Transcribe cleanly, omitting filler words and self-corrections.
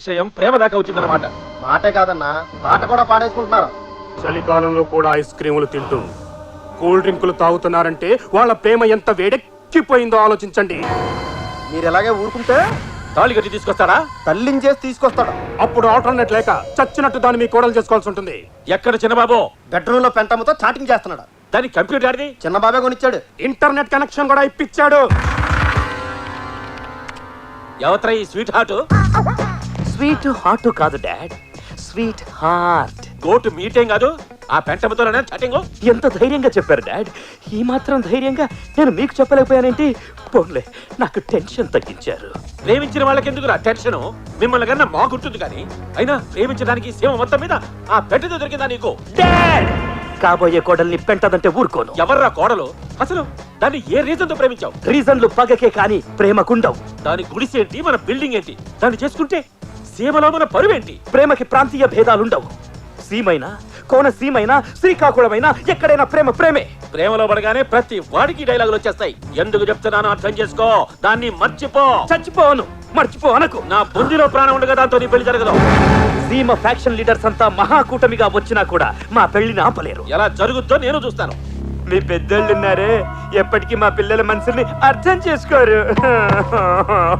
విషయం ప్రేమ దాకా వచ్చిందన్నమాట. మాటే కాదన్నా, పాట కూడా పాడేసుకుంటున్నారు. చలికాలంలో కూడా ఐస్ క్రీములు తింటూ కూల్ డ్రింకులు తాగుతున్నారంటే వాళ్ళ ప్రేమ ఎంత వేడెక్కిపోయిందో ఆలోచించండి. మీరు ఎలాగే ఊరుకుంటే తాళి కట్టి తీసుకొస్తాడా? తల్లించేసి తీసుకొస్తాడు. అప్పుడు ఆల్టర్నేట్ లేక చచ్చినట్టు దాన్ని మీ కోడలు చేసుకోవాల్సి ఉంటుంది. ఎక్కడ చిన్నబాబు? బెడ్రూమ్ లో పెంటముతో చాటింగ్ చేస్తున్నాడు. దానికి కంప్యూటర్ ఆడిది చిన్న బాబే కొనిచ్చాడు. ఇంటర్నెట్ కనెక్షన్ కూడా ఇప్పించాడు. ఎవత్రా ఈ స్వీట్ హార్ట్? స్వీట్ హార్ట్ కాదు డాడ్, స్వీట్ హార్ట్. గోటు మీటేం కాదు, ఆ పెంటముతోనే చాటింగ్. ఎంత ధైర్యంగా చెప్పారు డాడ్. ఈ మాత్రం ధైర్యంగా నేను మీకు చెప్పలేకపోయానేంటి? పోన్లే, నాకు టెన్షన్ తగ్గించారు. ప్రేమించిన వాళ్ళకి ఎందుకురా టెన్షన్? మిమ్మల్ని కన్నా మాకుంటుంది కానీ, అయినా ప్రేమించడానికి సీమ మొత్తం మీద ఆ పెంటతో దొరికిందా నీకు? డాడ్, కాబోయే కోడల్ని పెంటదంటే ఊరుకోను. ఎవర్రా కోడలు? అసలు దాన్ని ఏ రీజన్ తో ప్రేమించావు? రీజన్లు పగకే కాని ప్రేమకుండవు. దాని గుడిసేంటి, మన బిల్డింగ్ ఏంటి? దాన్ని చేసుకుంటే సీమలో మన పరువేంటి? ప్రేమకి ప్రాంతీయ భేదాలుండవు. సీమైనా, కోనసీమైనా, శ్రీకాకుళమైనా ఎక్కడైనా ప్రేమ ప్రేమే. ప్రేమలో పడగానే ప్రతి వాడికి డైలాగులు వచ్చేస్తాయి. ఎందుకు చెప్తున్నానో అర్థం చేసుకో. దాన్ని మర్చిపో. చచ్చిపోను, మర్చిపో అనకు. నా బుద్ధిలో ప్రాణం ఉండగా దాంతో నీ పెళ్లి జరగదు. సీమ ఫ్యాక్షన్ లీడర్స్ అంతా మహాకూటమిగా వచ్చినా కూడా మా పెళ్లిని ఆపలేరు. ఎలా జరుగుద్దో నేను చూస్తాను. మీ పెద్దోళ్ళున్నారే, ఎప్పటికీ మా పిల్లల మనసుల్ని అర్థం చేసుకోరు.